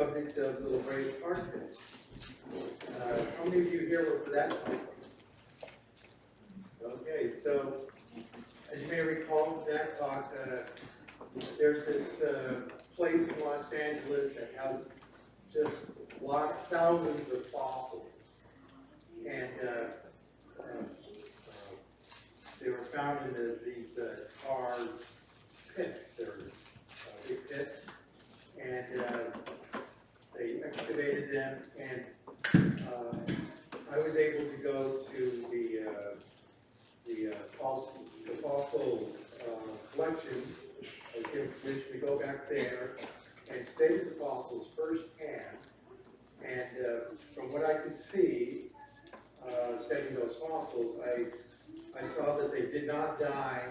subject of the Labrador Archeopteryx. How many of you here were for that talk? Okay, so as you may recall from that talk, there's this place in Los Angeles that has just thousands of fossils, and they were found in these tar pits. They're big pits, and they excavated them, and I was able to go to the fossil collection. I was given permission to go back there and study the fossils firsthand. And from what I could see, studying those fossils, I saw that they did not die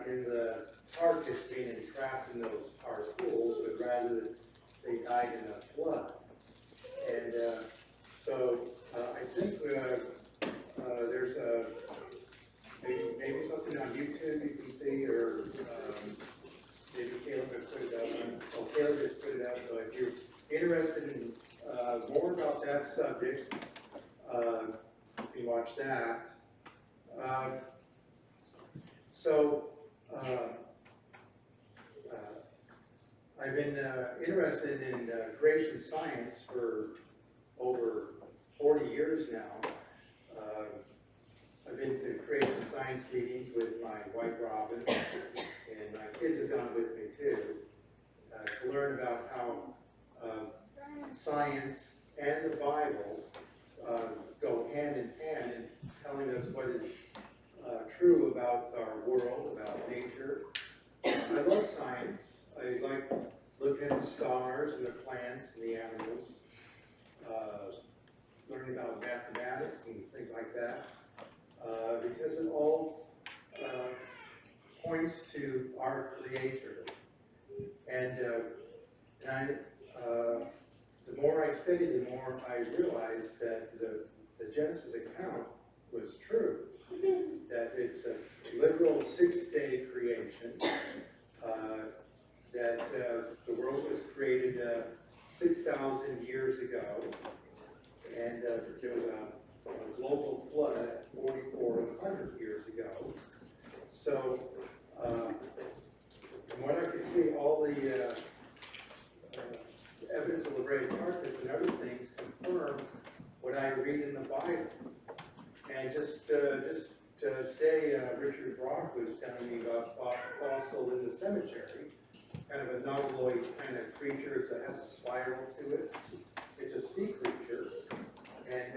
in the tar pits being entrapped in those tar pools, but rather they died in a flood. And so I think there's maybe something on YouTube you can see, or maybe Caleb has put it up. Oh, Caleb just put it up. So if you're interested in more about that subject, you can watch that. I've been interested in creation science for over 40 years now. I've been to creation science meetings with my wife Robin, and my kids have gone with me too, to learn about how science and the Bible go hand in hand in telling us what is true about our world, about nature. I love science. I like looking at the stars and the plants and the animals, learning about mathematics and things like that, because it all points to our Creator. And the more I studied, the more I realized that the Genesis account was true, that it's a literal 6-day creation, that the world was created 6,000 years ago, and there was a global flood 4,400 years ago. So, from what I could see, all the evidence of the Labrador carpets and other things confirm what I read in the Bible. And just today, Richard Brock was telling me about a fossil in the cemetery, kind of a nautiloid kind of creature. It has a spiral to it. It's a sea creature. And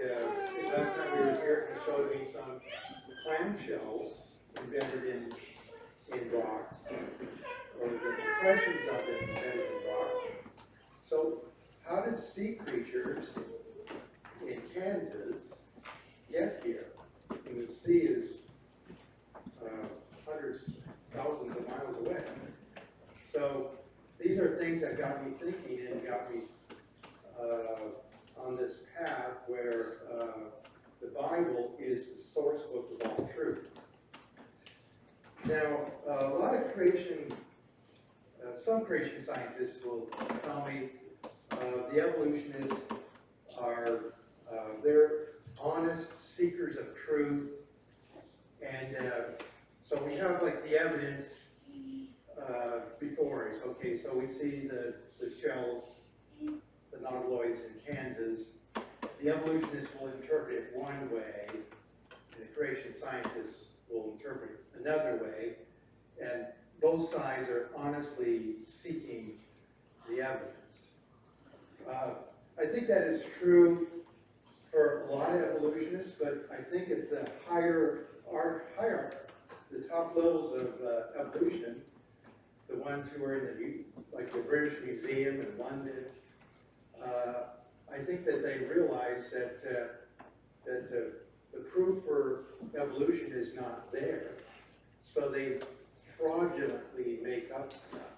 last time we were here, he showed me some clamshells embedded in rocks, or the impressions of them embedded in rocks. So how did sea creatures in Kansas get here? And the sea is hundreds, thousands of miles away. So these are things that got me thinking and got me on this path where the Bible is the source book of all truth. Now, a lot of some creation scientists will tell me the evolutionists are they're honest seekers of truth, and so we have like the evidence before us. Okay, so we see the shells, the nautiloids in Kansas. The evolutionists will interpret it one way, and the creation scientists will interpret it another way, and both sides are honestly seeking the evidence. I think that is true for a lot of evolutionists, but I think at the the top levels of evolution, the ones who are in the British Museum in London, I think that they realize that the proof for evolution is not there, so they fraudulently make up stuff.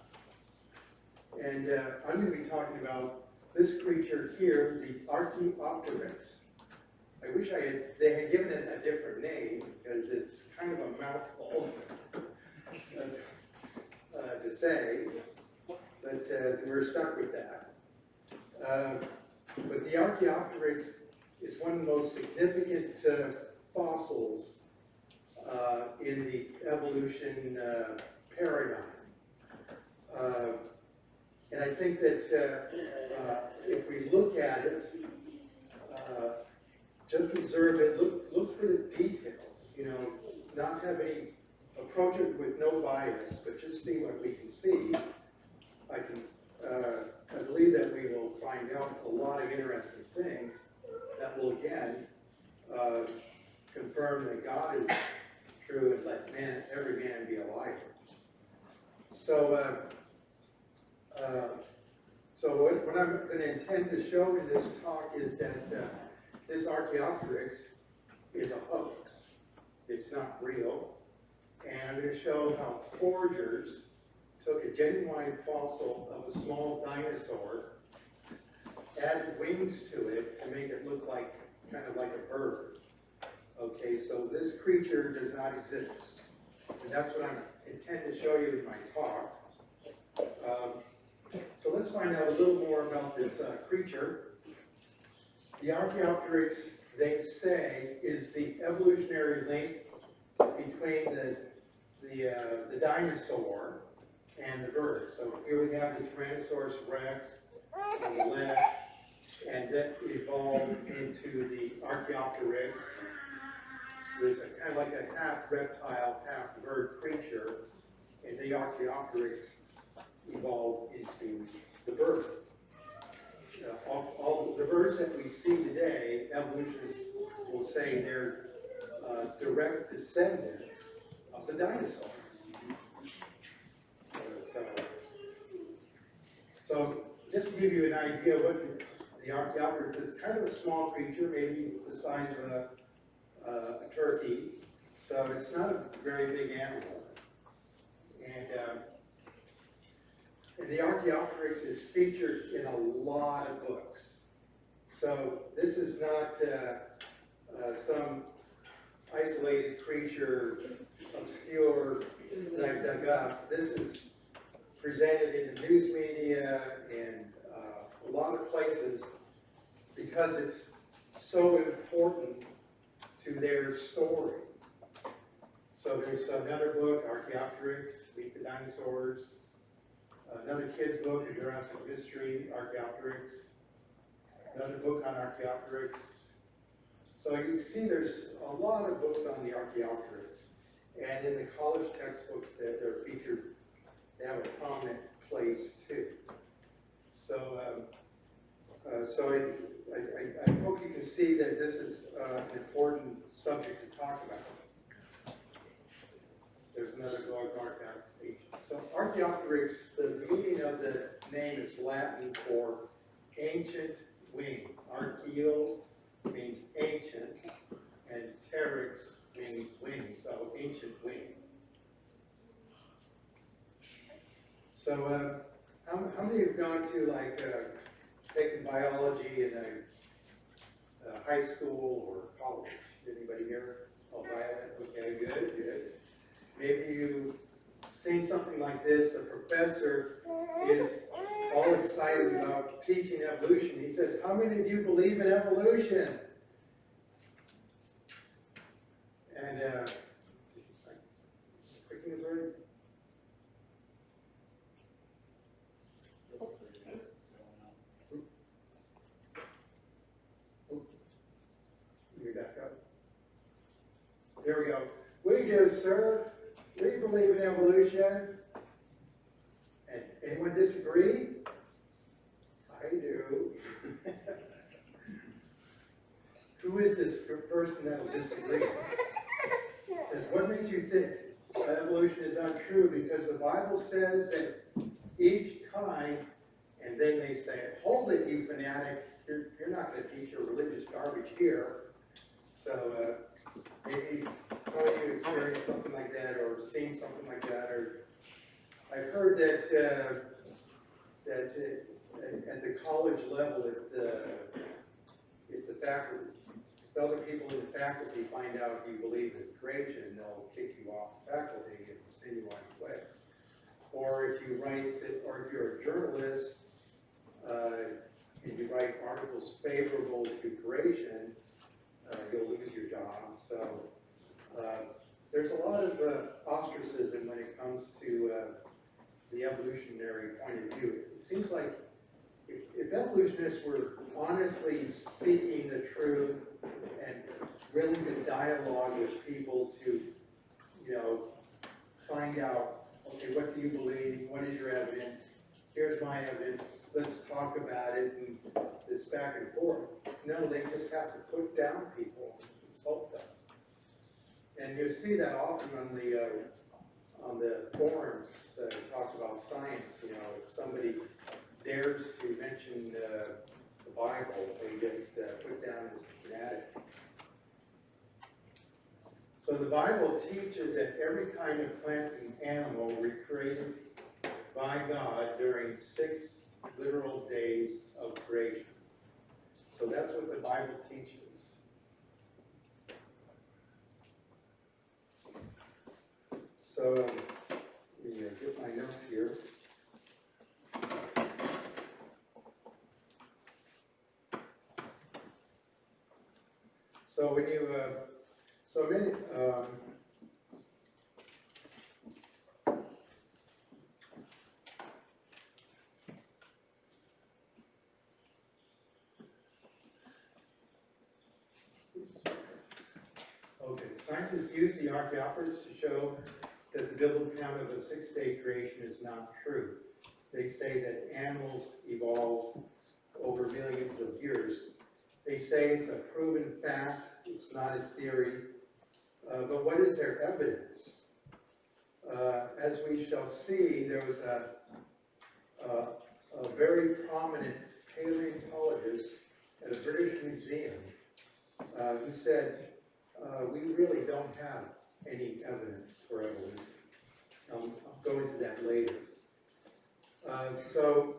And I'm going to be talking about this creature here, the Archeopteryx. I wish they had given it a different name, because it's kind of a mouthful to say, but we're stuck with that. But the Archeopteryx is one of the most significant fossils in the evolution paradigm. And I think that if we look at it, just observe it, look for the details, you know, not have any, approach it with no bias, but just see what we can see. I believe that we will find out a lot of interesting things that will again confirm that God is true and let every man be a liar. So, what I'm going to intend to show in this talk is that this Archeopteryx is a hoax. It's not real. And I'm going to show how forgers took a genuine fossil of a small dinosaur, added wings to it to make it look like, kind of like a bird. Okay, so this creature does not exist. And that's what I intend to show you in my talk. So let's find out a little more about this creature. The Archeopteryx, they say, is the evolutionary link between the dinosaur and the bird. So here we have the Tyrannosaurus rex on the left, and that evolved into the Archeopteryx. So it's kind of like a half reptile, half bird creature, and the Archeopteryx evolved into the bird. All the birds that we see today, evolutionists will say they're direct descendants of the dinosaurs. So just to give you an idea of what the Archeopteryx is, kind of a small creature, maybe the size of a turkey. So it's not a very big animal. And the Archeopteryx is featured in a lot of books. So this is not some isolated creature, obscure, that I dug up. This is presented in the news media and a lot of places because it's so important to their story. So there's another book, Archeopteryx, Meet the Dinosaurs. Another kid's book, A Jurassic Mystery, Archeopteryx. Another book on Archeopteryx. So you can see there's a lot of books on the Archeopteryx. And in the college textbooks that they're featured, they have a prominent place too. So, I hope you can see that this is an important subject to talk about. There's another dog, Archeopteryx. So Archeopteryx, the meaning of the name is Latin for ancient wing. Archeo means ancient, and pteryx means wing, so ancient wing. So how many have gone to taken biology in a high school or college? Anybody here? Oh, Violet. Okay, good. Maybe you seen something like this. The professor is all excited about teaching evolution. He says, how many of you believe in evolution? And clicking is right. Let me back up. There we go. We do, sir. We believe in evolution. And anyone disagree? I do. Who is this person that will disagree? It says, what makes you think evolution is untrue? Because the Bible says that each kind, and then they say, hold it, you fanatic. You're not going to teach your religious garbage here. So maybe some of you experienced something like that or seen something like that. Or I've heard that at the college level, if the faculty, if other people in the faculty find out you believe in creation, they'll kick you off the faculty and send you on your way. Or if you write, or if you're a journalist, and you write articles favorable to creation, you'll lose your job. So there's a lot of ostracism when it comes to the evolutionary point of view. It seems like if evolutionists were honestly seeking the truth and willing to dialogue with people to, find out, okay, what do you believe? What is your evidence? Here's my evidence. Let's talk about it, and this back and forth. No, they just have to put down people and insult them. And you see that often on the forums that talk about science. If somebody dares to mention the Bible, they get put down as a fanatic. So the Bible teaches that every kind of plant and animal were created by God during 6 literal days of creation. So that's what the Bible teaches. So let me get my notes here. So when you, so many, okay, scientists use the Archeopteryx to show that the biblical account of a 6-day creation is not true. They say that animals evolved over millions of years. They say it's a proven fact, it's not a theory, but what is their evidence? As we shall see, there was a very prominent paleontologist at a British museum who said, we really don't have any evidence for evolution. I'll go into that later. So,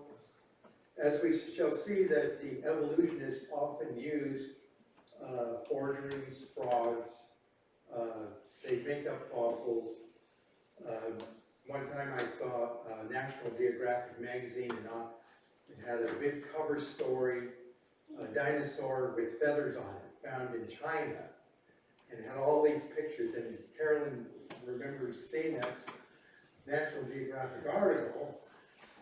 as we shall see, that the evolutionists often use forgeries, frauds, they make up fossils. One time I saw National Geographic magazine, and it had a big cover story, a dinosaur with feathers on it, found in China, and had all these pictures. And Carolyn remembers seeing that National Geographic article.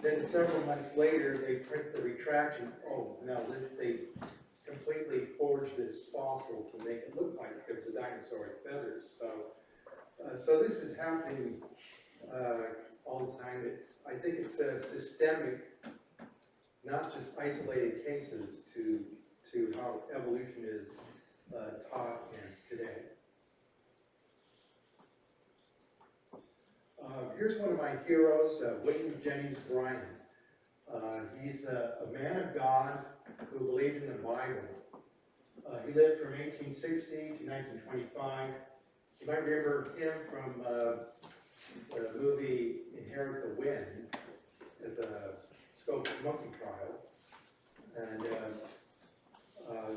Then several months later, they print the retraction. Oh no, they completely forged this fossil to make it look like it was a dinosaur with feathers. So this is happening all the time. I think it's systemic, not just isolated cases to how evolution is taught today. Here's one of my heroes, William Jennings Bryan. He's a man of God who believed in the Bible. He lived from 1860 to 1925. You might remember him from the movie Inherit the Wind at the Scope Monkey Trial. And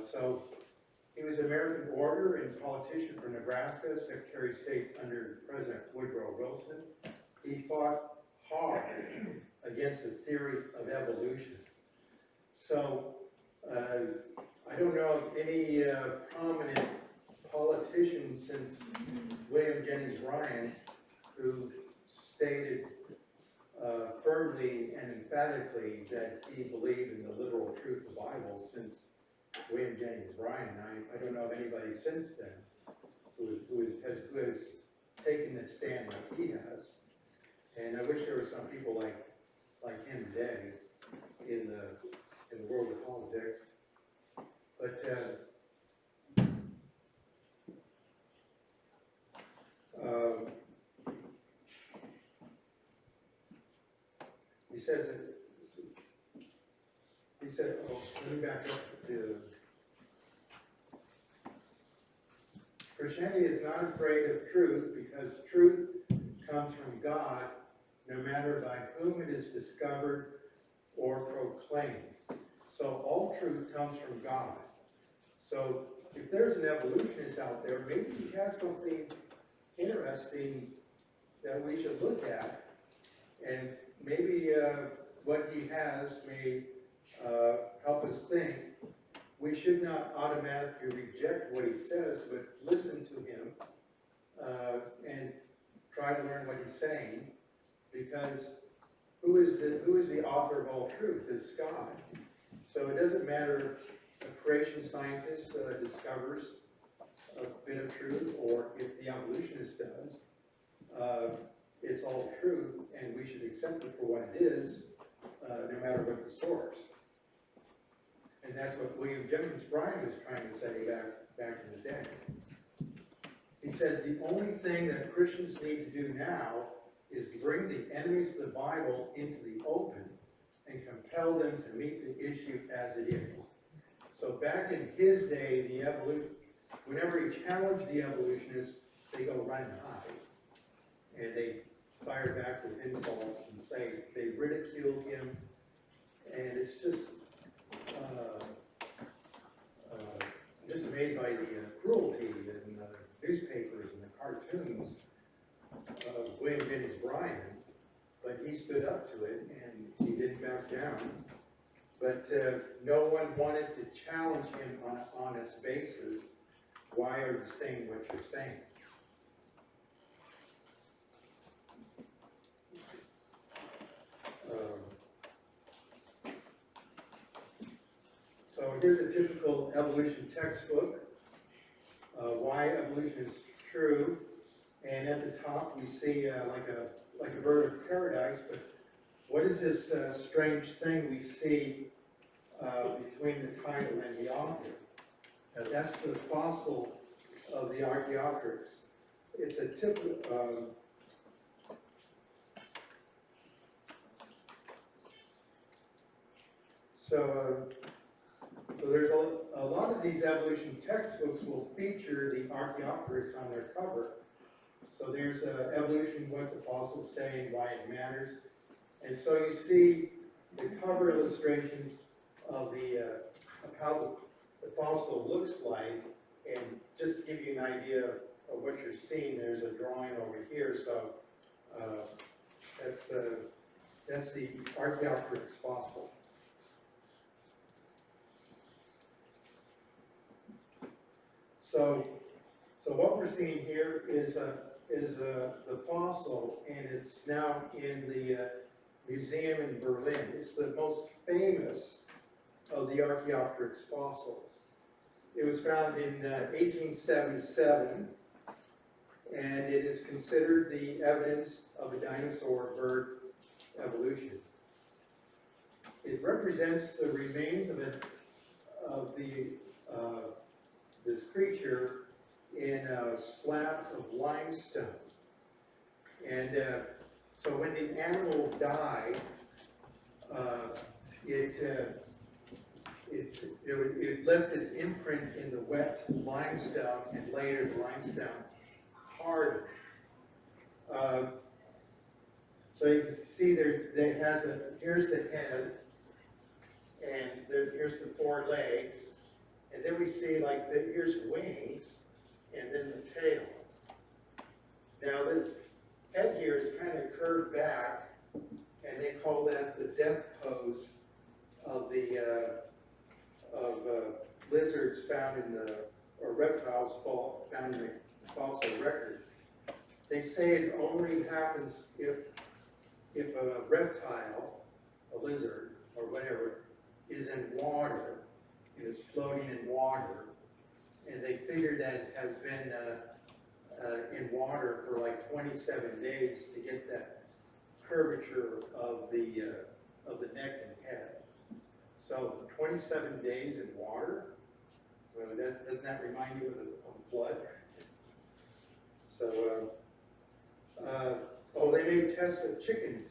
so he was an American orator and politician from Nebraska, Secretary of State under President Woodrow Wilson. He fought hard against the theory of evolution. So I don't know of any prominent politician since William Jennings Bryan who stated firmly and emphatically that he believed in the literal truth of the Bible since William Jennings Bryan. I don't know of anybody since then who has taken the stand like he has. And I wish there were some people like him today in the world of politics. But he said, oh, let me back up to Christianity is not afraid of truth because truth comes from God, no matter by whom it is discovered or proclaimed. So all truth comes from God. So if there's an evolutionist out there, maybe he has something interesting that we should look at, and maybe what he has may help us think, we should not automatically reject what he says, but listen to him and try to learn what he's saying, because who is the author of all truth? It's God. So it doesn't matter if a creation scientist discovers a bit of truth, or if the evolutionist does. It's all truth, and we should accept it for what it is, no matter what the source. And that's what William Jennings Bryan was trying to say back in the day. He said the only thing that Christians need to do now is bring the enemies of the Bible into the open and compel them to meet the issue as it is. So back in his day, whenever he challenged the evolutionists, they go run and hide. And they fire back with insults and say they ridiculed him. And it's just I'm just amazed by the cruelty in the newspapers and the cartoons of William Jennings Bryan, but he stood up to it and he didn't back down. But no one wanted to challenge him on an honest basis. Why are you saying what you're saying? So here's a typical evolution textbook, why evolution is true. And at the top we see like a bird of paradise, but what is this strange thing we see between the title and the author? That's the fossil of the Archeopteryx. It's a typical, so there's a lot of these evolution textbooks will feature the Archeopteryx on their cover. So there's evolution, what the fossils say and why it matters. And so you see the cover illustration of how the fossil looks like. And just to give you an idea of what you're seeing, there's a drawing over here. So that's the Archeopteryx fossil. So what we're seeing here is the fossil, and it's now in the museum in Berlin. It's the most famous of the Archeopteryx fossils. It was found in 1877, and it is considered the evidence of a dinosaur bird evolution. It represents the remains of this creature in a slab of limestone. And so when the animal died, it left its imprint in the wet limestone, and later the limestone hardened. So you can see here's the head, and here's the four legs, and then we see here's wings, and then the tail. Now this head here is kind of curved back, and they call that the death pose of lizards found or reptiles found in the fossil record. They say it only happens if a reptile, a lizard or whatever, is in water, and is floating in water, and they figure that it has been in water for like 27 days to get that curvature of the neck and head. So 27 days in water, well, doesn't that remind you of the flood? So, they made tests of chicken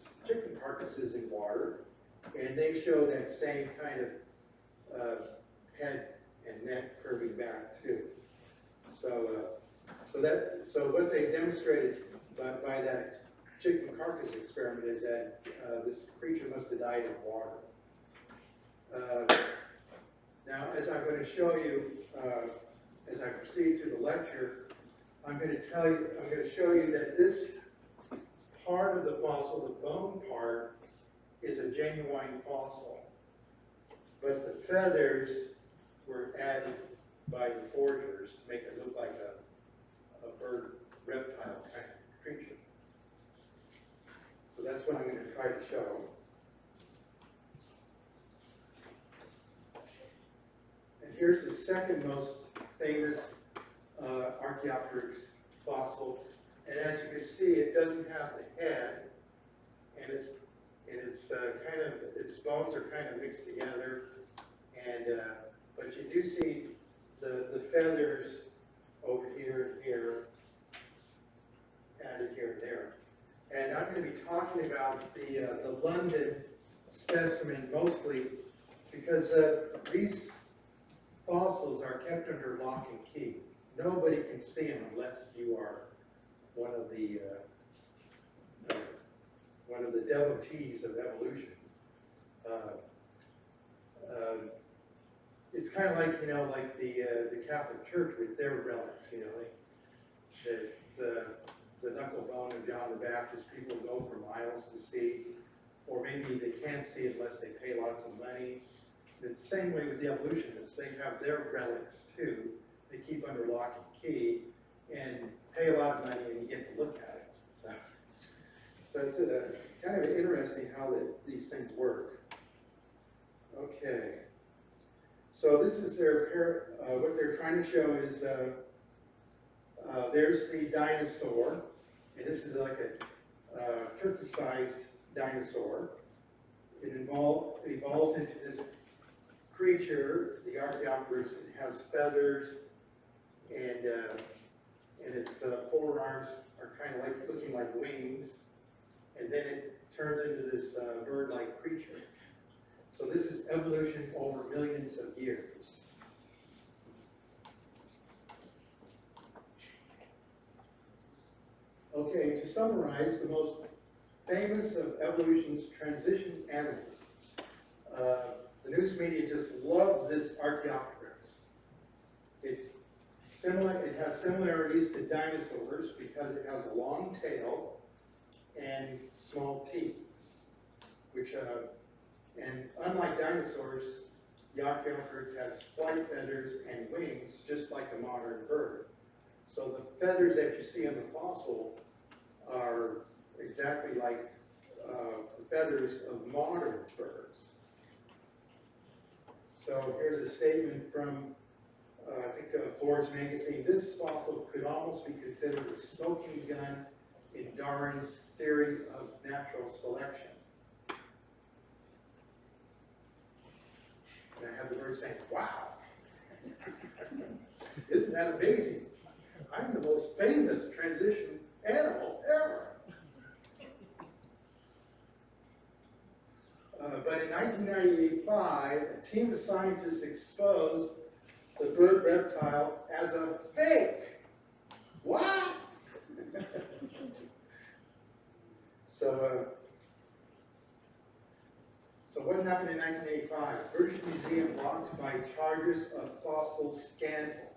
carcasses in water, and they show that same kind of head and neck curving back too. So what they demonstrated by that chicken carcass experiment is that this creature must have died in water. Now, as I'm going to show you, as I proceed through the lecture, I'm going to show you that this part of the fossil, the bone part, is a genuine fossil. but the feathers were added by the foragers to make it look like a bird reptile kind of creature. So that's what I'm going to try to show. And here's the second most famous Archeopteryx fossil. And as you can see, it doesn't have the head, and its bones are kind of mixed together. And but you do see the feathers over here and here, added here and there. And I'm going to be talking about the London specimen mostly because these fossils are kept under lock and key. Nobody can see them unless you are one of the devotees of evolution. It's kind of like, like the Catholic Church with their relics, the knuckle bone of John the Baptist, people go for miles to see, or maybe they can't see it unless they pay lots of money. It's the same way with the evolutionists. They have their relics too. They keep under lock and key and pay a lot of money and you get to look at it. So it's kind of interesting how these things work. Okay. So this is what they're trying to show is there's the dinosaur, and this is like a turkey-sized dinosaur. It evolves into this creature, the Archeopteryx. It has feathers, and its forearms are kind of like looking like wings, and then it turns into this bird-like creature. So this is evolution over millions of years. Okay, to summarize, the most famous of evolution's transition animals. The news media just loves this Archeopteryx. It's similar. It has similarities to dinosaurs because it has a long tail and small teeth, which and unlike dinosaurs, the Archeopteryx has flight feathers and wings, just like a modern bird. So the feathers that you see in the fossil are exactly like the feathers of modern birds. So here's a statement from, I think, Forbes magazine. This fossil could almost be considered a smoking gun in Darwin's theory of natural selection. And I have the bird saying, wow, isn't that amazing? I'm the most famous transition animal ever. But in 1995, a team of scientists exposed the bird reptile as a fake. What? So what happened in 1985? British Museum blocked by charges of fossil scandal.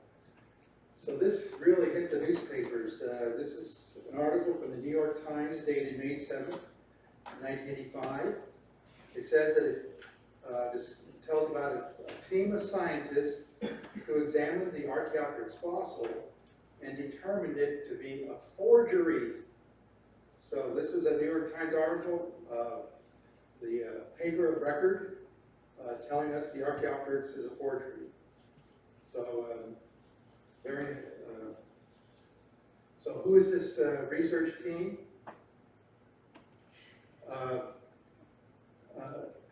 So this really hit the newspapers. This is an article from the New York Times dated May 7th, 1985. It says that it tells about a team of scientists who examined the Archeopteryx fossil and determined it to be a forgery. So this is a New York Times article, the paper of record, telling us the Archeopteryx is a forgery. So so who is this research team?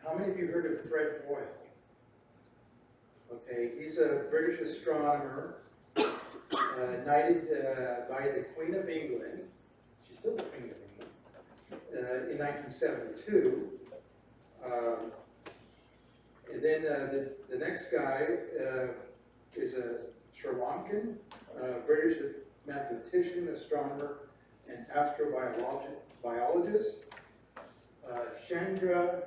How many of you heard of Fred Hoyle? Okay, he's a British astronomer, knighted by the Queen of England. She's still the Queen of England, in 1972. And then the next guy is a Sri Lankan, British mathematician, astronomer, and astrobiologist, Chandra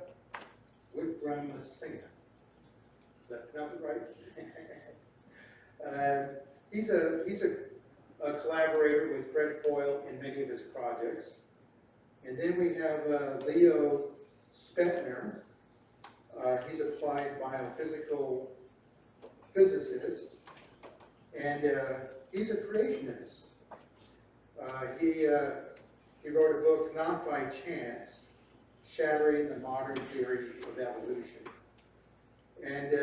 Wickramasinghe. Did that pronounce it right? He's a collaborator with Fred Hoyle in many of his projects. And then we have Leo Spetner, He's a applied biophysical physicist, and he's a creationist. He wrote a book, Not by Chance, Shattering the Modern Theory of Evolution. And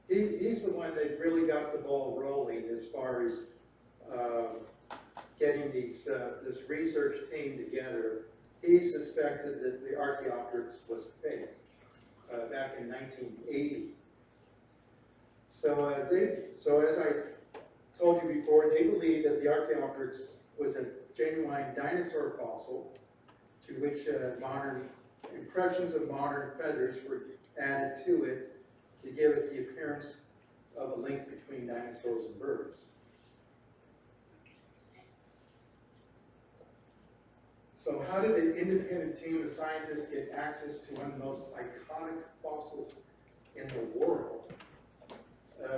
he's the one that really got the ball rolling as far as getting this research team together. He suspected that the Archeopteryx was fake back in 1980. So as I told you before, they believe that the Archeopteryx was a genuine dinosaur fossil to which modern impressions of modern feathers were added to it to give it the appearance of a link between dinosaurs and birds. So how did an independent team of scientists get access to one of the most iconic fossils in the world?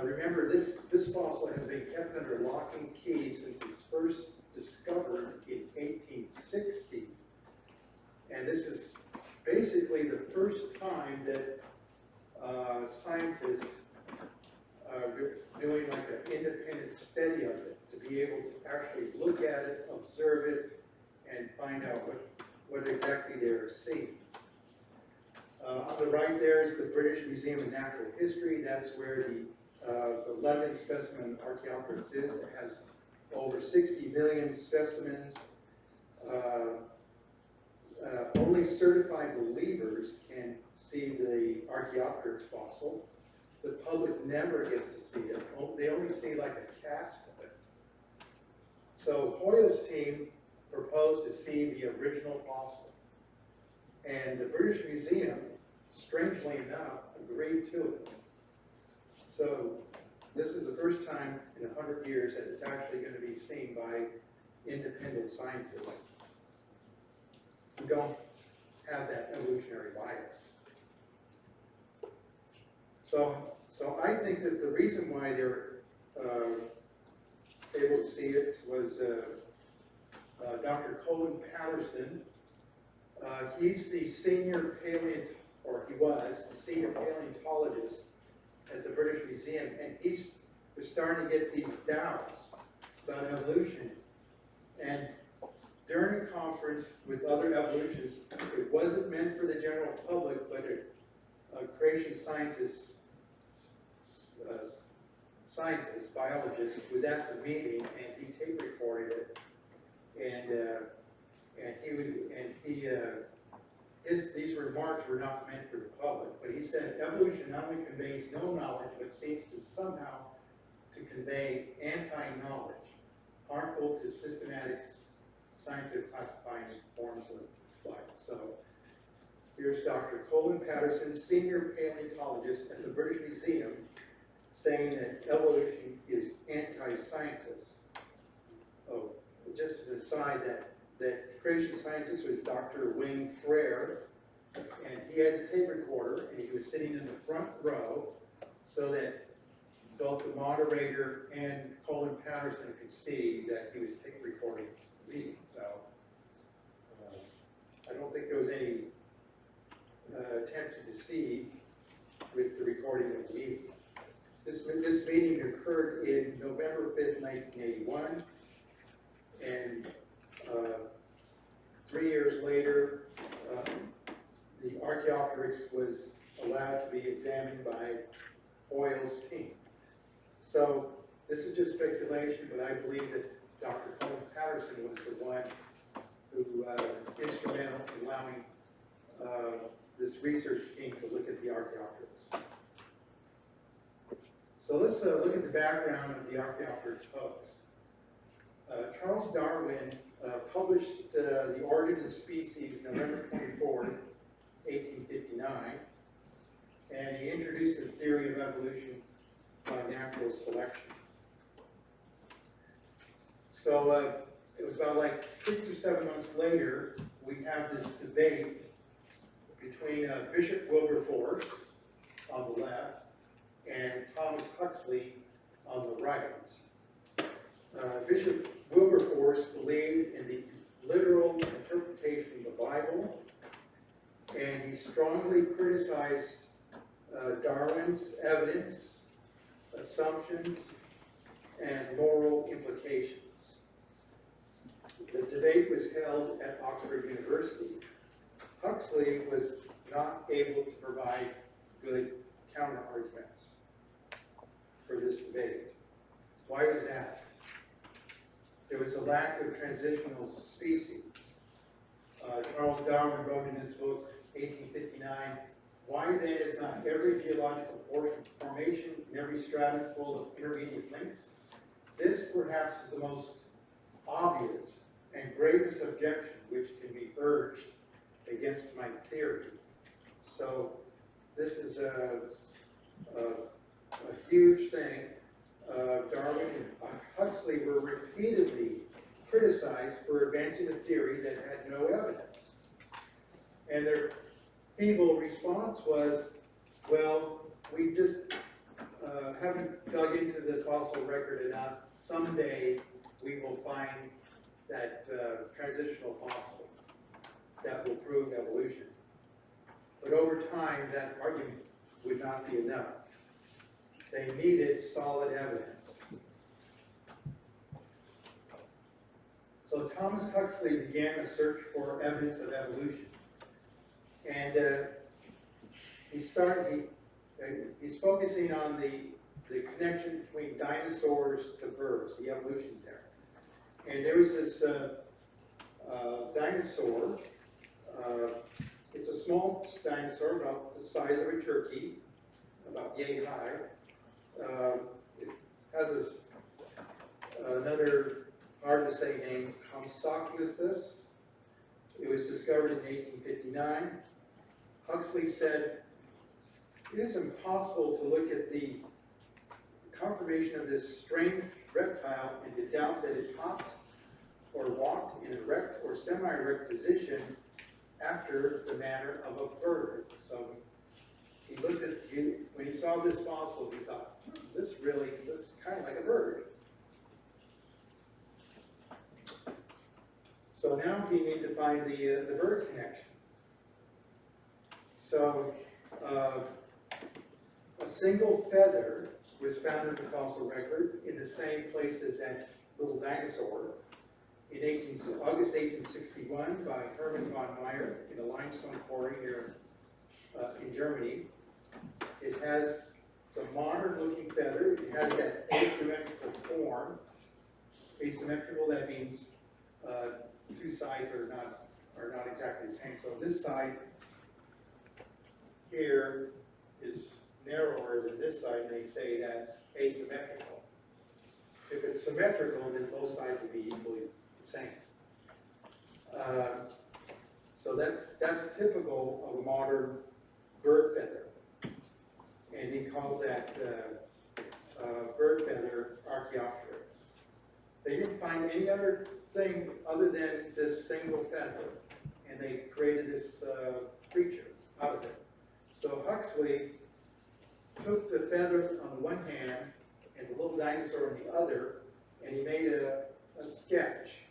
Remember, this fossil has been kept under lock and key since it was first discovered in 1860. And this is basically the first time that scientists are doing like an independent study of it, to be able to actually look at it, observe it, and find out what exactly they're seeing. On the right there is the British Museum of Natural History. That's where the London specimen Archeopteryx is. It has over 60 million specimens. Only certified believers can see the Archeopteryx fossil. The public never gets to see it. They only see like a cast of it. So Hoyle's team proposed to see the original fossil. And the British Museum, strangely enough, agreed to it. So this is the first time in 100 years that it's actually going to be seen by independent scientists who don't have that evolutionary bias. So I think that the reason why they're able to see it was Dr. Colin Patterson. He's the senior he was the senior paleontologist at the British Museum, and he's starting to get these doubts about evolution. And during a conference with other evolutionists, it wasn't meant for the general public, but a creation scientist, biologist, was at the meeting, and he tape recorded it. These remarks were not meant for the public, but he said evolution not only conveys no knowledge, but seems to somehow to convey anti-knowledge, harmful to systematic scientific classifying forms of life. So here's Dr. Colin Patterson, senior paleontologist at the British Museum, saying that evolution is anti-scientist. Oh, just to decide that creation scientist was Dr. Wayne Frere, and he had the tape recorder, and he was sitting in the front row so that both the moderator and Colin Patterson could see that he was tape recording the meeting. So I don't think there was any attempt to deceive with the recording of the meeting. This meeting occurred in November 5th, 1981, and 3 years later, the Archeopteryx was allowed to be examined by Hoyle's team. So this is just speculation, but I believe that Dr. Colin Patterson was the one who instrumental in allowing this research team to look at the Archeopteryx. So let's look at the background of the Archeopteryx hoax. Charles Darwin published The Origin of Species November 24, 1859, and he introduced the theory of evolution by natural selection. So it was about like 6 or 7 months later, we have this debate between Bishop Wilberforce on the left and Thomas Huxley on the right. Bishop Wilberforce believed in the literal interpretation of the Bible, and he strongly criticized Darwin's evidence, assumptions, and moral implications. The debate was held at Oxford University. Huxley was not able to provide good counter-arguments for this debate. Why was that? There was a lack of transitional species. Charles Darwin wrote in his book, 1859, "Why then is not every geological formation in every stratum full of intermediate links?" This perhaps is the most obvious and gravest objection which can be urged against my theory. So this is a huge thing. Darwin and Huxley were repeatedly criticized for advancing a theory that had no evidence. And their feeble response was, well, we just haven't dug into the fossil record enough. Someday we will find that transitional fossil that will prove evolution. But over time, that argument would not be enough. They needed solid evidence. So Thomas Huxley began a search for evidence of evolution. And he's focusing on the connection between dinosaurs to birds, the evolution there. And there was this dinosaur. It's a small dinosaur, about the size of a turkey, about yay high. It has another hard to say name, Compsognathus. It was discovered in 1859. Huxley said, "It is impossible to look at the confirmation of this strange reptile and to doubt that it hopped or walked in erect or semi-erect position after the manner of a bird." So he looked at, when he saw this fossil, he thought, this really looks kind of like a bird. So now he needed to find the bird connection. So a single feather was found in the fossil record in the same place as that little dinosaur in August 1861 by Hermann von Meyer in a limestone quarry here in Germany. It has, it's a modern-looking feather. It has that asymmetrical form. Asymmetrical, that means two sides are not exactly the same. So this side here is narrower than this side, and they say that's asymmetrical. If it's symmetrical, then both sides would be equally the same. So that's typical of a modern bird feather, and he called that bird feather Archeopteryx. They didn't find any other thing other than this single feather, and they created this creature out of it. So Huxley took the feather on the one hand and the little dinosaur on the other, and he made a sketch.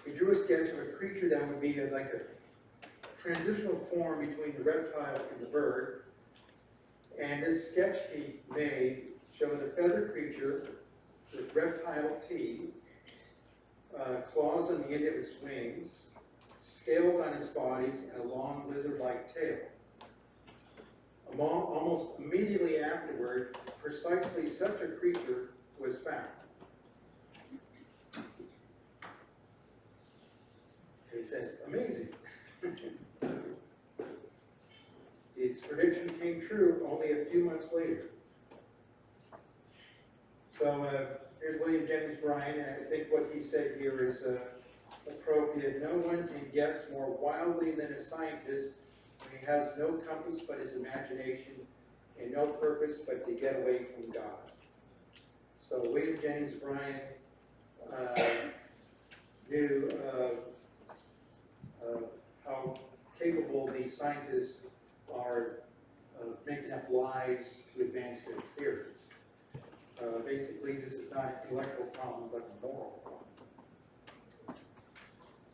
He drew a sketch of a creature that would be like a transitional form between the reptile and the bird. And this sketch he made showed a feathered creature with reptile teeth, claws on the end of its wings, scales on its bodies, and a long lizard-like tail. Almost immediately afterward, precisely such a creature was found. He says, amazing. Its prediction came true only a few months later. So here's William Jennings Bryan, and I think what he said here is appropriate. No one can guess more wildly than a scientist when he has no compass but his imagination and no purpose but to get away from God. So William Jennings Bryan knew how capable these scientists are making up lies to advance their theories. Basically, this is not an intellectual problem, but a moral problem.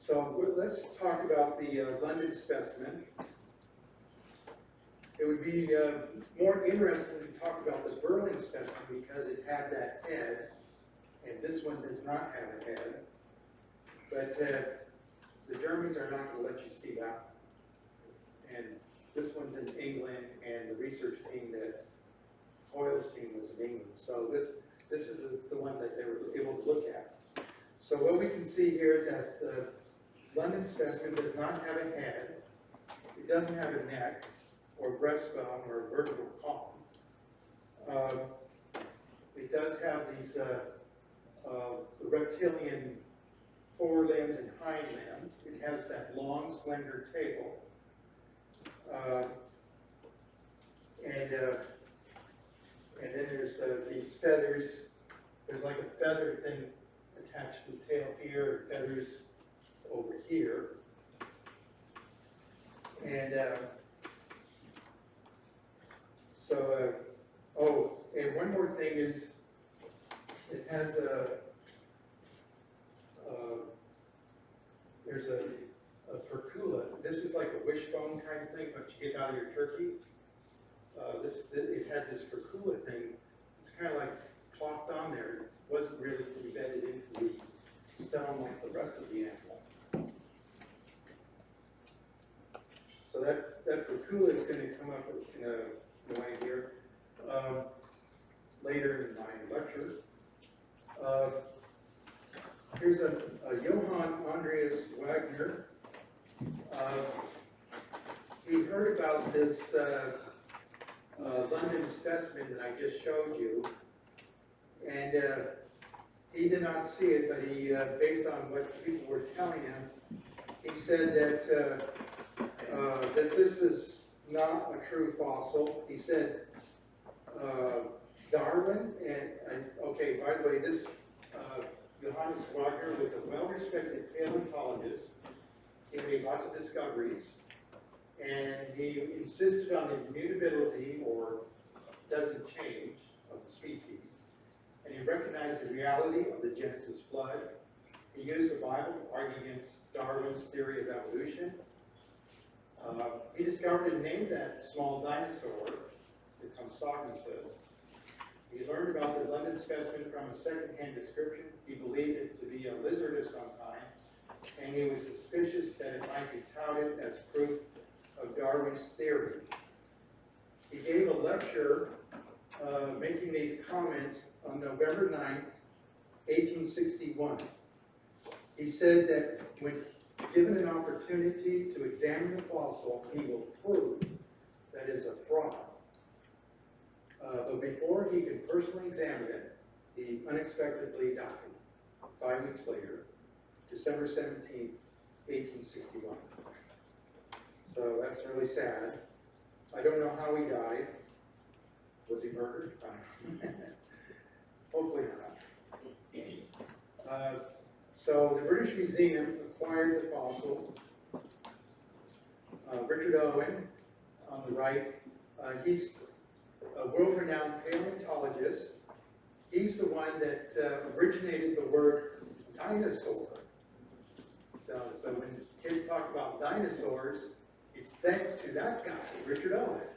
So let's talk about the London specimen. It would be more interesting to talk about the Berlin specimen because it had that head, and this one does not have a head. But the Germans are not going to let you see that. And this one's in England, and the research team that Hoyle's team was in England. So this is the one that they were able to look at. So what we can see here is that the London specimen does not have a head. It doesn't have a neck or breastbone or a vertebral column. It does have these the reptilian forelimbs and hind limbs. It has that long, slender tail. And then there's these feathers. There's like a feather thing attached to the tail here, feathers over here. And and one more thing is it has there's a percula. This is like a wishbone kind of thing, but you get out of your turkey. It had this percula thing. It's kind of like plopped on there. It wasn't really embedded into the stone like the rest of the animal. So that percula is going to come up in a way here later in my lecture. Here's a Johann Andreas Wagner. He heard about this London specimen that I just showed you, and he did not see it, but he, based on what people were telling him, he said that that this is not a true fossil. He said Darwin, and okay, by the way, this Johannes Wagner was a well-respected paleontologist. He made lots of discoveries, and he insisted on the immutability, or doesn't change, of the species. And he recognized the reality of the Genesis flood. He used the Bible to argue against Darwin's theory of evolution. He discovered and named that small dinosaur, the Compsognathus. He learned about the London specimen from a second-hand description. He believed it to be a lizard of some kind, and he was suspicious that it might be touted as proof of Darwin's theory. He gave a lecture making these comments on November 9th, 1861. He said that when given an opportunity to examine the fossil, he will prove that it's a fraud. But before he could personally examine it, he unexpectedly died 5 weeks later, December 17th, 1861. So that's really sad. I don't know how he died. Was he murdered? Hopefully not. So the British Museum acquired the fossil. Richard Owen, on the right, he's a world-renowned paleontologist. He's the one that originated the word dinosaur. So when kids talk about dinosaurs, it's thanks to that guy, Richard Owen.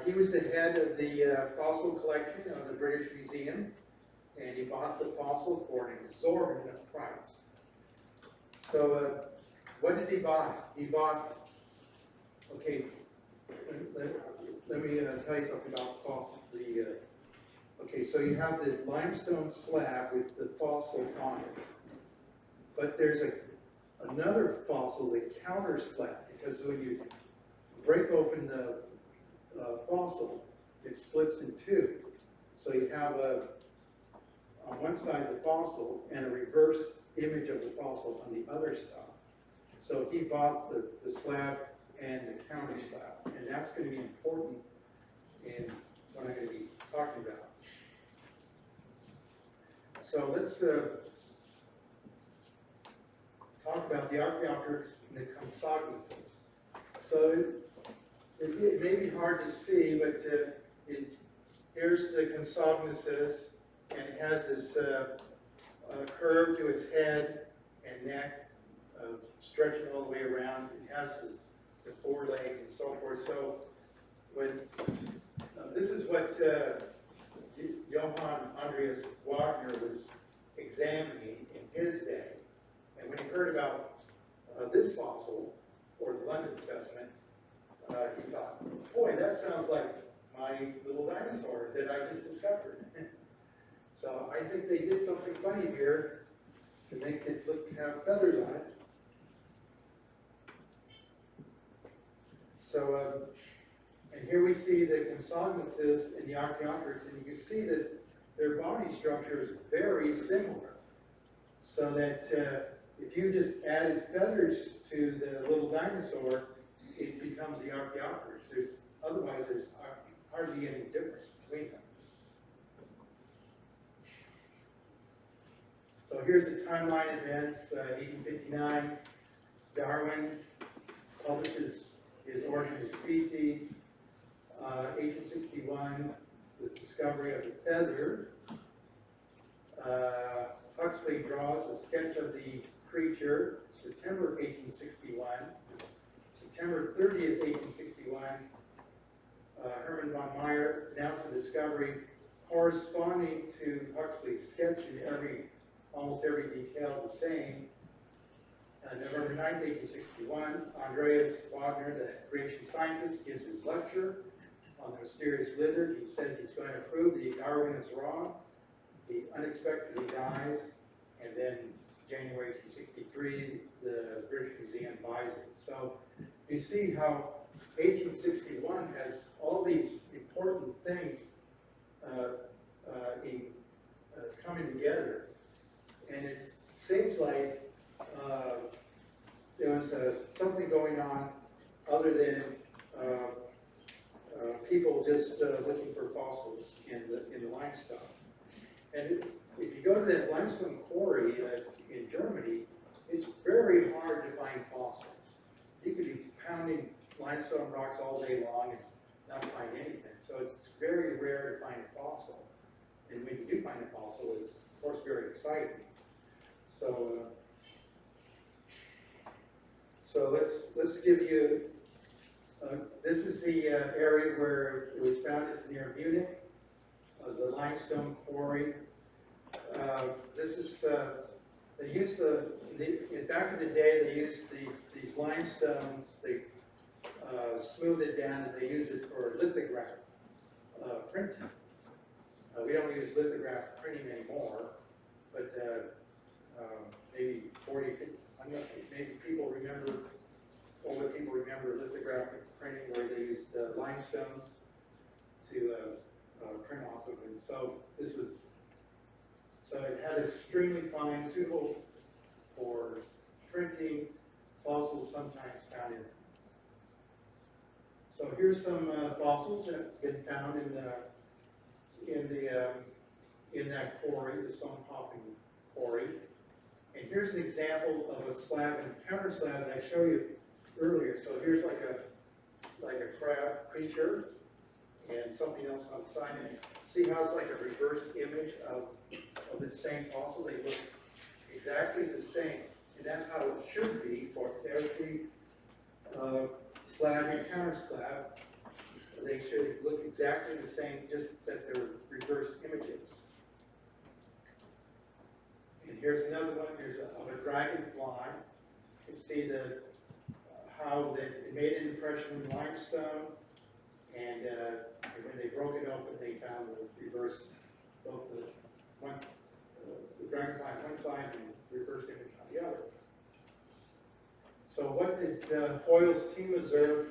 He was the head of the fossil collection of the British Museum, and he bought the fossil for an exorbitant price. So what did he buy? He bought, okay, let me tell you something about fossil. Okay, so you have the limestone slab with the fossil on it, but there's another fossil, the counter slab, because when you break open the fossil, it splits in two. So you have on one side the fossil and a reverse image of the fossil on the other side. So he bought the slab and the counter slab, and that's going to be important in what I'm going to be talking about. So let's talk about the Archeopteryx and the Compsognathus. So it may be hard to see, but here's the Compsognathus, and it has this curve to its head and neck, stretching all the way around. It has the four legs and so forth. So when this is what Johann Andreas Wagner was examining in his day, and when he heard about this fossil, or the London specimen, he thought, boy, that sounds like my little dinosaur that I just discovered. So I think they did something funny here to make it have feathers on it. So, and here we see the consognathus in the Archeopteryx, and you can see that their body structure is very similar. So that if you just added feathers to the little dinosaur, it becomes the Archeopteryx. Otherwise, there's hardly any difference between them. So here's the timeline events. 1859, Darwin publishes his Origin of Species. 1861, the discovery of the feather. Huxley draws a sketch of the creature, September 1861. September 30th, 1861, Hermann von Meyer announced the discovery corresponding to Huxley's sketch in almost every detail the same. November 9th, 1861, Andreas Wagner, the creation scientist, gives his lecture on the mysterious lizard. He says he's going to prove that Darwin is wrong. He unexpectedly dies, and then January 1863, the British Museum buys it. So you see how 1861 has all these important things coming together. And it seems like there was something going on other than people just looking for fossils in the limestone. And if you go to that limestone quarry in Germany, it's very hard to find fossils. You could be pounding limestone rocks all day long and not find anything. So it's very rare to find a fossil. And when you do find a fossil, it's of course very exciting. So let's give you. This is the area where it was found. It's near Munich, the limestone quarry. This is they used back in the day. They used these limestones. They smooth it down and they use it for lithograph printing. We don't use lithograph printing anymore, but maybe 40, 50, maybe people remember, older people remember lithographic printing where they used limestones to print off of it. So so it had extremely fine, suitable for printing, fossils sometimes found in it. So here's some fossils that have been found in that quarry, the stone popping quarry. And here's an example of a slab and counter slab that I showed you earlier. So here's like a crab creature and something else on the side. And see how it's like a reverse image of the same fossil? They look exactly the same. And that's how it should be for every slab and counter slab. They should look exactly the same, just that they're reverse images. And here's another one. Here's of a dragonfly. You can see how it made an impression in limestone, and when they broke it open, they found the reverse, both the dragonfly on one side and the reverse image on the other. So what did Hoyle's team observe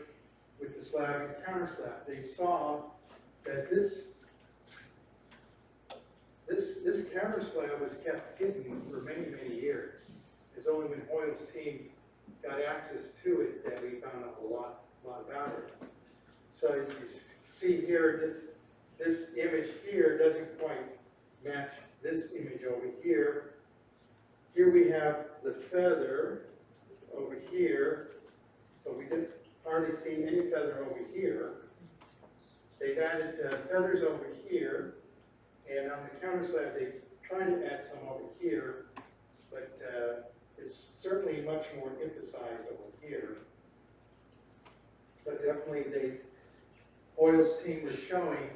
with the slab and counter slab? They saw that this counter slab was kept hidden for many, many years. It's only when Hoyle's team got access to it that we found out a lot about it. So you see here that this image here doesn't quite match this image over here. Here we have the feather over here, but we didn't hardly see any feather over here. They've added feathers over here, and on the counter slab they tried to add some over here, but It's certainly much more emphasized over here. But definitely Hoyle's team was showing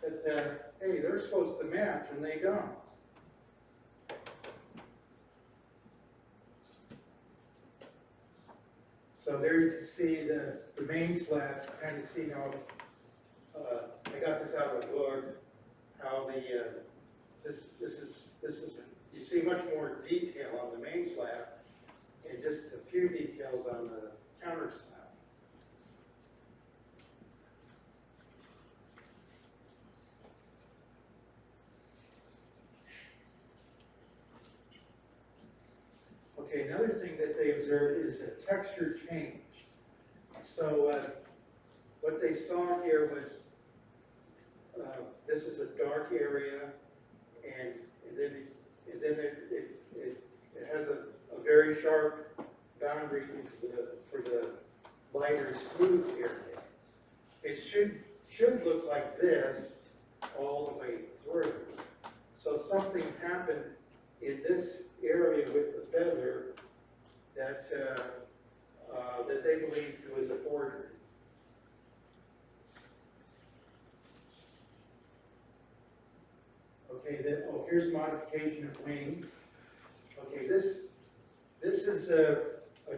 that, hey, they're supposed to match and they don't. So there you can see the main slab, kind of see how, I got this out of the book, how this is, you see much more detail on the main slab and just a few details on the counter slab. Okay, another thing that they observed is a texture change. So what they saw here was, this is a dark area, and then it has a very sharp boundary for the lighter smooth area. It should look like this all the way through. So something happened in this area with the feather that that they believed was a forgery. Okay, then here's modification of wings. Okay, this is a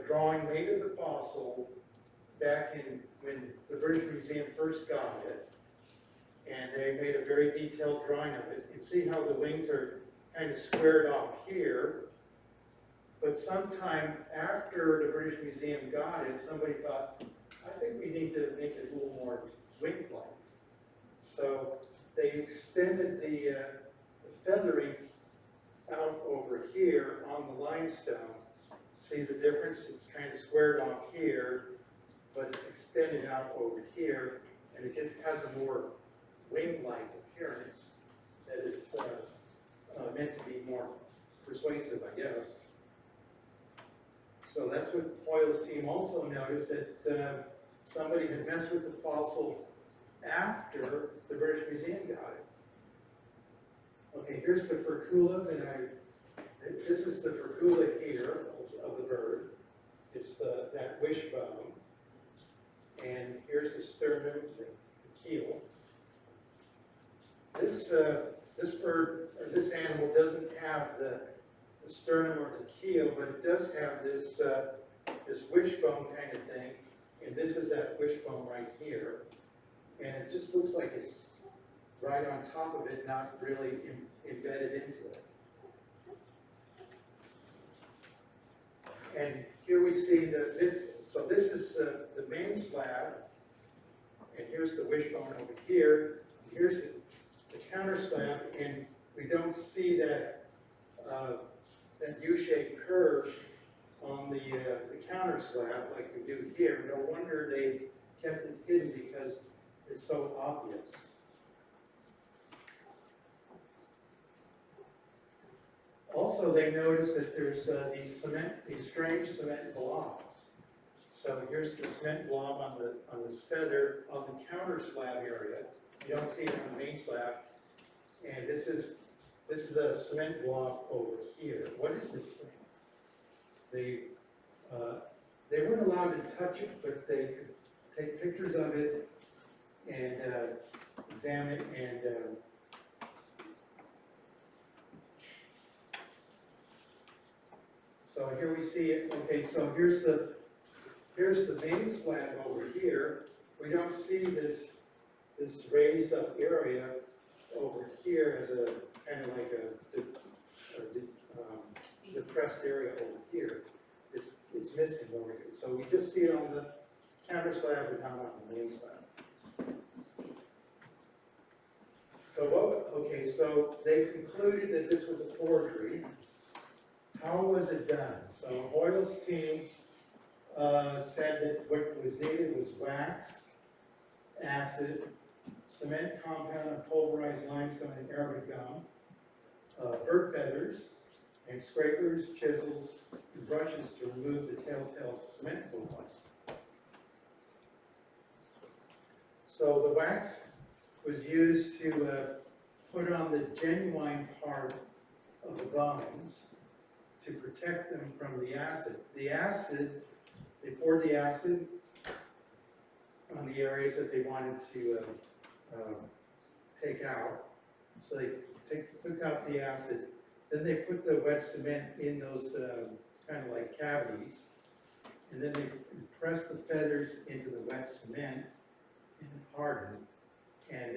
drawing made of the fossil back in when the British Museum first got it, and they made a very detailed drawing of it. You can see how the wings are kind of squared off here, but sometime after the British Museum got it, somebody thought, I think we need to make it a little more wing-like. So they extended the feathering out over here on the limestone. See the difference? It's kind of squared off here, but it's extended out over here, and it has a more wing-like appearance that is meant to be more persuasive, I guess. So that's what Hoyle's team also noticed, that somebody had messed with the fossil after the British Museum got it. Okay, here's the furcula this is the furcula here of the bird. It's that wishbone. And here's the sternum, the keel. This bird, or this animal, doesn't have the sternum or the keel, but it does have this this wishbone kind of thing, and this is that wishbone right here, and it just looks like it's right on top of it, not really embedded into it. And here we see this is the main slab, and here's the wishbone over here. Here's the counter slab, and we don't see that that U-shaped curve on the counter slab like we do here. No wonder they kept it hidden, because it's so obvious. Also, they notice that there's these strange cement blobs. So here's the cement blob on this feather on the counter slab area. You don't see it on the main slab. And this is a cement blob over here. What is this thing? They weren't allowed to touch it, but they could take pictures of it and examine it. And so here we see it. Okay, so here's the main slab over here. We don't see this raised up area over here as a kind of like a depressed area over here. It's missing over here. So we just see it on the counter slab and not on the main slab. So they concluded that this was a forgery. How was it done? So Hoyle's team said that what was needed was wax, acid, cement compound of pulverized limestone and Arabic gum, bird feathers, and scrapers, chisels, and brushes to remove the telltale cement blobs. So the wax was used to put on the genuine part of the bones. to protect them from the acid. The acid, they poured the acid on the areas that they wanted to take out. So they took out the acid. Then they put the wet cement in those kind of like cavities. And then they pressed the feathers into the wet cement and hardened. And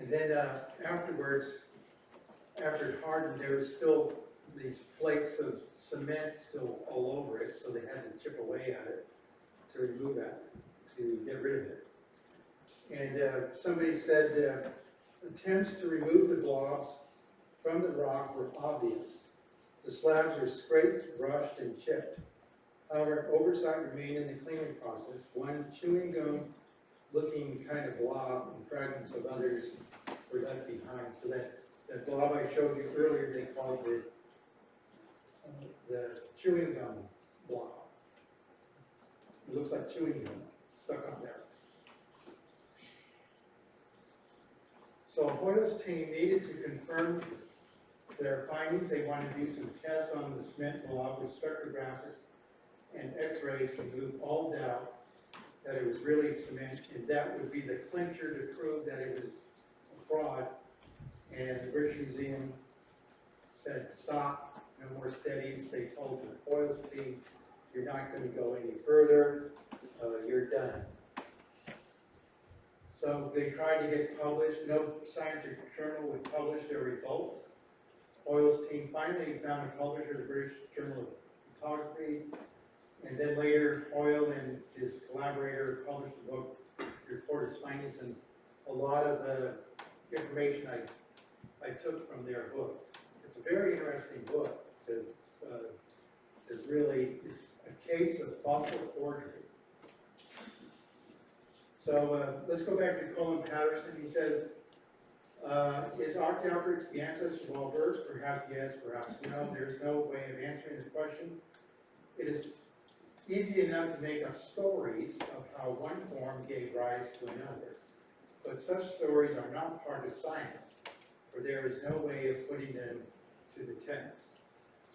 then afterwards, after it hardened, there was still these flakes of cement still all over it, so they had to chip away at it to remove that, to get rid of it. And somebody said attempts to remove the globs from the rock were obvious. The slabs were scraped, brushed, and chipped. However, oversight remained in the cleaning process. One chewing gum looking kind of blob and fragments of others were left behind. So that blob I showed you earlier, they called the chewing gum blob. It looks like chewing gum stuck on there. So Hoyle's team needed to confirm their findings. They wanted to do some tests on the cement blob with spectrographic and x-rays to remove all doubt that it was really cement, and that would be the clincher to prove that it was a fraud. And the British Museum said, stop, no more studies. They told the Hoyle's team, you're not going to go any further, you're done. So they tried to get published. No scientific journal would publish their results. Hoyle's team finally found a publisher, the British Journal of Photography, and then later Hoyle and his collaborator published a book, report his findings, and a lot of the information I took from their book. It's a very interesting book because it's a case of fossil forgery. So let's go back to Colin Patterson. He says, is Archeopteryx the ancestor of all birds? Perhaps yes, perhaps no. There's no way of answering this question. It is easy enough to make up stories of how one form gave rise to another. But such stories are not part of science, for there is no way of putting them to the test.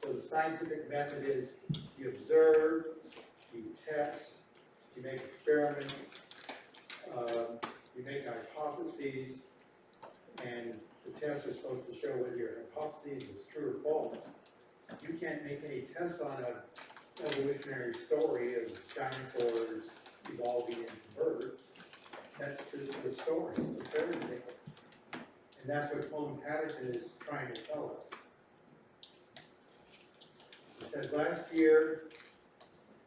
So the scientific method is you observe, you test, you make experiments, you make hypotheses, and the tests are supposed to show whether your hypothesis is true or false. You can't make any tests on an evolutionary story of dinosaurs evolving into birds. That's just a story, it's a fairy tale. And that's what Colin Patterson is trying to tell us. He says, last year,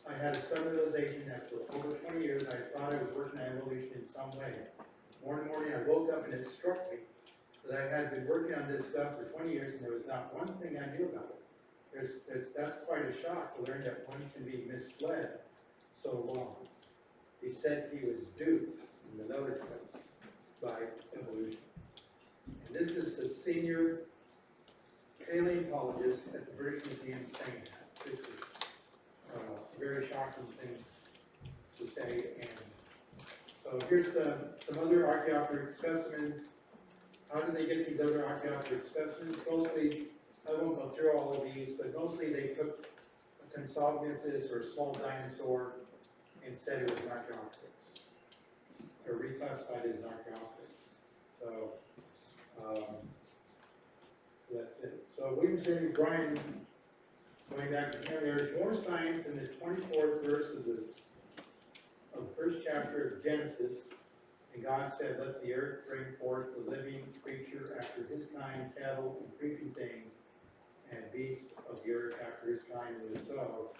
I had a sub-realization that for over 20 years I thought I was working on evolution in some way. One morning I woke up and it struck me that I had been working on this stuff for 20 years and there was not one thing I knew about it. That's quite a shock to learn that one can be misled so long. He said he was duped in another place by evolution. And this is the senior paleontologist at the British Museum saying that. This is a very shocking thing to say. And so here's some other Archeopteryx specimens. How did they get these other Archeopteryx specimens? Mostly, I won't go through all of these, but mostly they took a Compsognathus or a small dinosaur and said it was an Archeopteryx, or reclassified as an Archeopteryx. So that's it. So Williams and Brian, going back to him, there's more science in the 24th verse of the first chapter of Genesis. And God said, let the earth bring forth a living creature after his kind, cattle and creeping things, and beasts of the earth after his kind was so,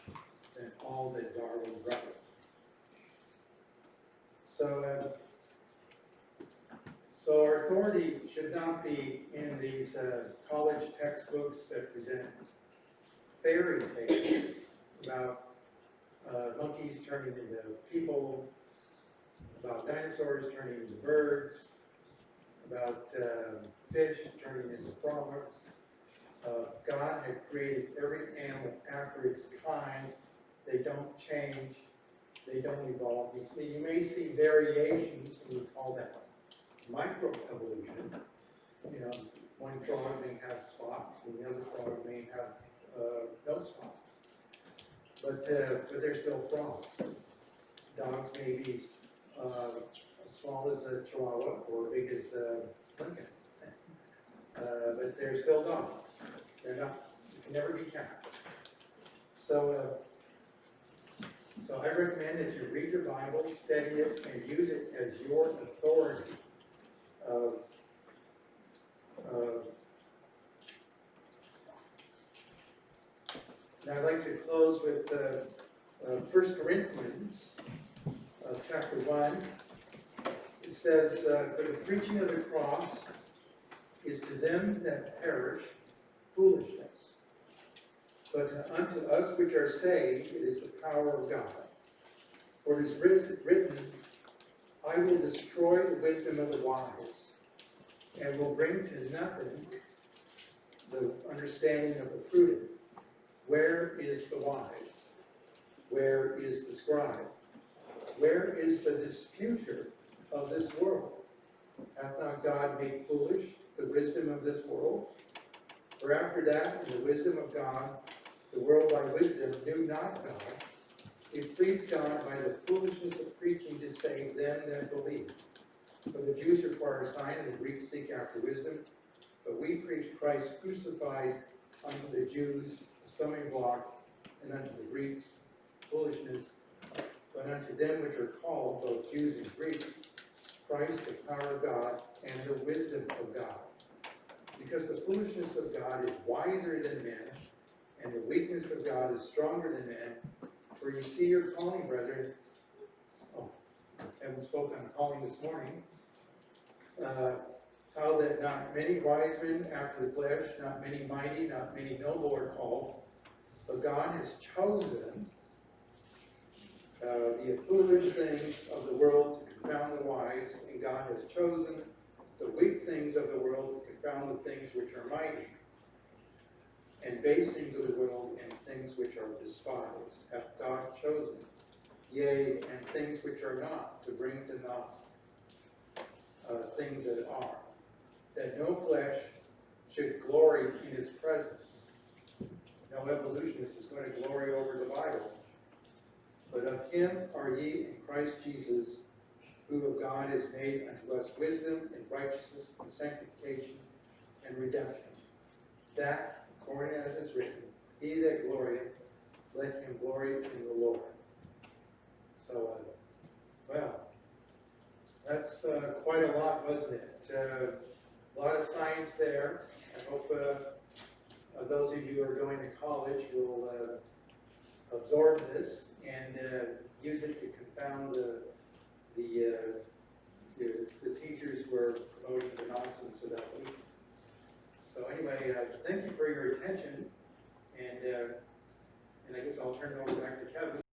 than all that Darwin wrote. So our authority should not be in these college textbooks that present fairy tales about monkeys turning into people, about dinosaurs turning into birds, about fish turning into frogs. God had created every animal after its kind. They don't change. They don't evolve. You may see variations, and we call that microevolution. You know, One frog may have spots, and the other frog may have no spots. But they're still frogs. Dogs may be as small as a Chihuahua or big as Lincoln. But they're still dogs. They're not, you can never be cats. So I recommend that you read your Bible, study it, and use it as your authority. Now I'd like to close with 1 Corinthians chapter 1. It says, for the preaching of the cross is to them that perish foolishness, but unto us which are saved it is the power of God. For it is written, I will destroy the wisdom of the wise, and will bring to nothing the understanding of the prudent. Where is the wise? Where is the scribe? Where is the disputer of this world? Hath not God made foolish the wisdom of this world? For after that, in the wisdom of God, the world by wisdom knew not God. It pleased God by the foolishness of preaching to save them that believe. For the Jews require a sign, and the Greeks seek after wisdom. But we preach Christ crucified, unto the Jews a stumbling block, and unto the Greeks foolishness. But unto them which are called, both Jews and Greeks, Christ the power of God, and the wisdom of God. Because the foolishness of God is wiser than men, and the weakness of God is stronger than men. For you see your calling, brethren. Oh, Kevin spoke on calling this morning. How that not many wise men after the flesh, not many mighty, not many noble are called, but God has chosen the foolish things of the world to confound the wise, and God has chosen the weak things of the world to confound the things which are mighty, and base things of the world and things which are despised hath God chosen, yea, and things which are not, to bring to naught things that are, that no flesh should glory in his presence. No evolutionist is going to glory over the Bible. But of him are ye in Christ Jesus, who of God is made unto us wisdom and righteousness and sanctification and redemption. That, according as is written, he that glorieth, let him glory in the Lord. So, well, that's quite a lot, wasn't it? A lot of science there. I hope those of you who are going to college will absorb this and use it to confound the teachers who are promoting the nonsense about it. So anyway, thank you for your attention, and I guess I'll turn it over back to Kevin.